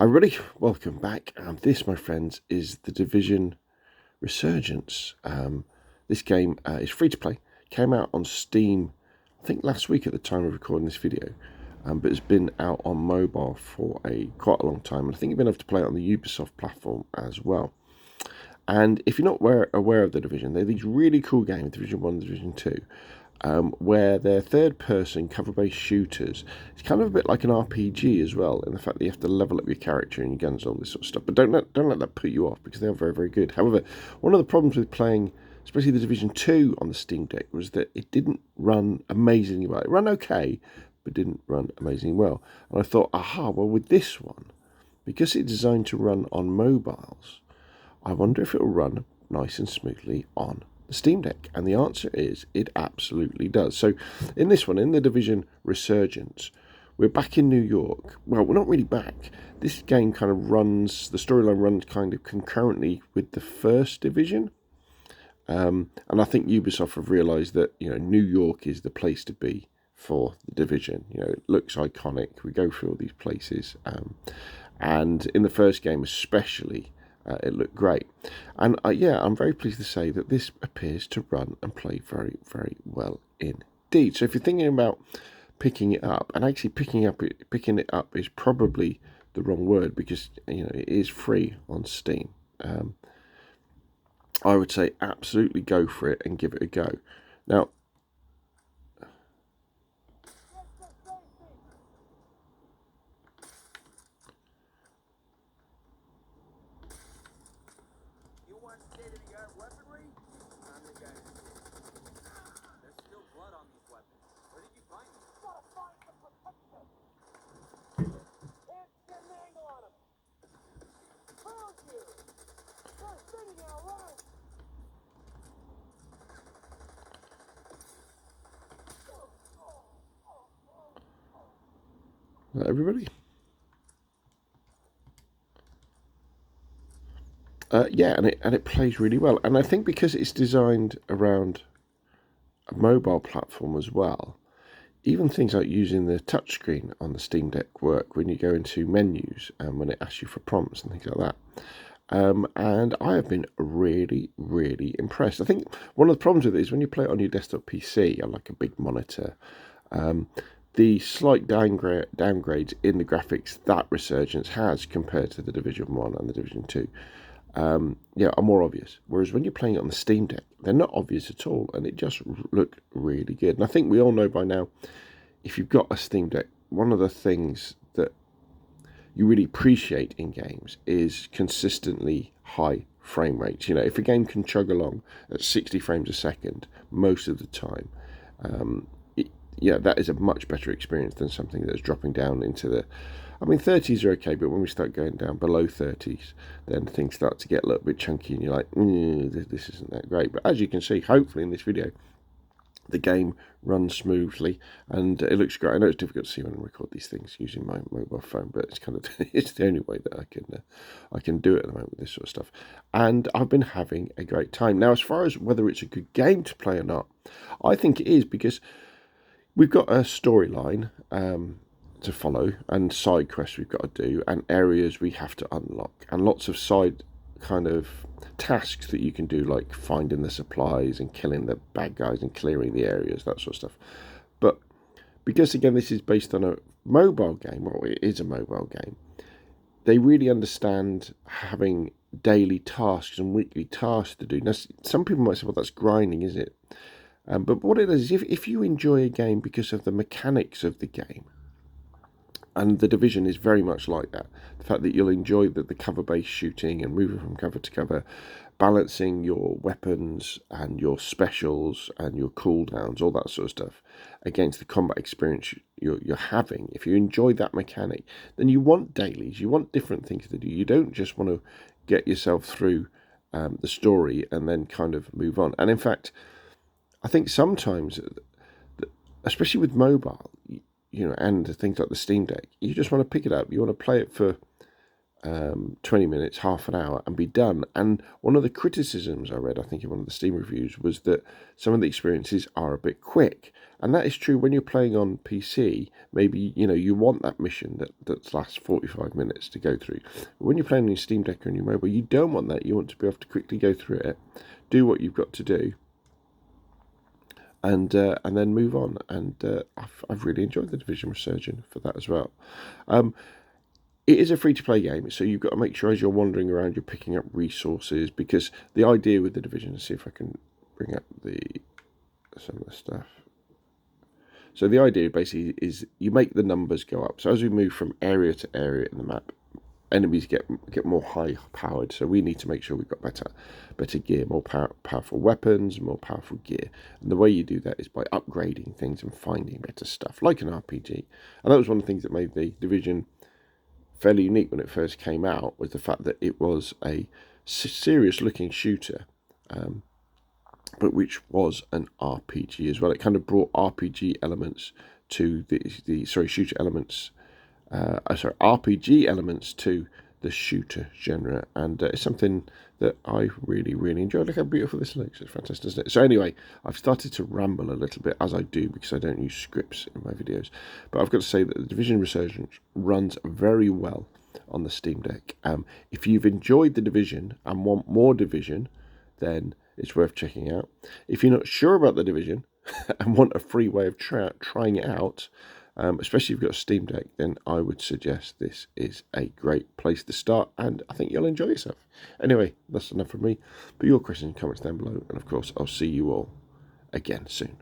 Hi everybody, welcome back. This, my friends, is The Division Resurgence. This game is free to play. Came out on Steam, I think last week at the time of recording this video, but it's been out on mobile for quite a long time. And I think you've been able to play it on the Ubisoft platform as well. And if you're not aware of The Division, they're these really cool games, Division 1, Division 2, where they're third-person cover-based shooters. It's kind of a bit like an RPG as well, in the fact that you have to level up your character and your guns and all this sort of stuff. But don't let that put you off, because they are very, very good. However, one of the problems with playing, especially the Division 2 on the SteamDeck, was that it didn't run amazingly well. It ran okay, but didn't run amazingly well. And I thought, well, with this one, because it's designed to run on mobiles, I wonder if it will run nice and smoothly on the Steam Deck. And the answer is it absolutely does. So in this one, in the Division Resurgence, we're back in New York. Well, we're not really back. This game kind of runs, the storyline runs kind of concurrently with the first Division. And I think Ubisoft have realised that, New York is the place to be for the Division. It looks iconic. We go through all these places. And in the first game especially, it looked great. And I'm very pleased to say that this appears to run and play very, very well indeed. So if you're thinking about picking it up, and actually picking it up is probably the wrong word, because it is free on Steam. I would say absolutely go for it and give it a go. Now, state-of-the-art weaponry? I'm the guy. There's still blood on these weapons. Where did you find them? Gotta find the protection. Can't get an angle on them. Found you. They're sitting there, run. everybody. And it plays really well. And I think because it's designed around a mobile platform as well, even things like using the touchscreen on the Steam Deck work when you go into menus and when it asks you for prompts and things like that. And I have been really, really impressed. I think one of the problems with it is when you play it on your desktop PC on like a big monitor, the slight downgrades in the graphics that Resurgence has compared to the Division 1 and the Division 2 are more obvious. Whereas when you're playing it on the Steam Deck, they're not obvious at all, and it just looked really good. And I think we all know by now, if you've got a Steam Deck, one of the things that you really appreciate in games is consistently high frame rates. If a game can chug along at 60 frames a second most of the time, that is a much better experience than something that's dropping down into the... 30s are okay, but when we start going down below 30s, then things start to get a little bit chunky, and you're like, this isn't that great. But as you can see, hopefully in this video, the game runs smoothly, and it looks great. I know it's difficult to see when I record these things using my mobile phone, but it's the only way that I can do it at the moment with this sort of stuff. And I've been having a great time. Now, as far as whether it's a good game to play or not, I think it is, because we've got a storyline to follow, and side quests we've got to do, and areas we have to unlock, and lots of side kind of tasks that you can do, like finding the supplies and killing the bad guys and clearing the areas, that sort of stuff. But because again this is based on a mobile game, well, it is a mobile game, they really understand having daily tasks and weekly tasks to do. Now, some people might say, well, that's grinding, is it? But what it is if you enjoy a game because of the mechanics of the game, and the Division is very much like that, the fact that you'll enjoy the cover-based shooting and moving from cover to cover, balancing your weapons and your specials and your cooldowns, all that sort of stuff, against the combat experience you're having. If you enjoy that mechanic, then you want dailies, you want different things to do. You don't just want to get yourself through the story and then kind of move on. And in fact, I think sometimes, especially with mobile, and things like the Steam Deck, you just want to pick it up. You want to play it for 20 minutes, half an hour, and be done. And one of the criticisms I read, I think in one of the Steam reviews, was that some of the experiences are a bit quick. And that is true when you're playing on PC. Maybe, you want that mission that lasts 45 minutes to go through. But when you're playing on your Steam Deck or on your mobile, you don't want that. You want to be able to quickly go through it, do what you've got to do, and then move on. And I've really enjoyed The Division Resurgence for that as well. It is a free-to-play game, so you've got to make sure as you're wandering around you're picking up resources, because the idea with The Division, let's see if I can bring up some of the stuff. So the idea basically is you make the numbers go up. So as we move from area to area in the map, enemies get more high-powered. So we need to make sure we've got better gear, more powerful weapons, more powerful gear. And the way you do that is by upgrading things and finding better stuff, like an RPG. And that was one of the things that made The Division fairly unique when it first came out, was the fact that it was a serious-looking shooter, but which was an RPG as well. It kind of brought RPG elements to shooter elements. RPG elements to the shooter genre, and it's something that I really, really enjoy. Look how beautiful this looks. It's fantastic, isn't it? So anyway, I've started to ramble a little bit, as I do, because I don't use scripts in my videos. But I've got to say that The Division Resurgence runs very well on the Steam Deck. If you've enjoyed The Division and want more Division, then it's worth checking out. If you're not sure about The Division and want a free way of trying it out, especially if you've got a Steam Deck, then I would suggest this is a great place to start, and I think you'll enjoy yourself. Anyway, that's enough from me. Put your questions and comments down below, and of course, I'll see you all again soon.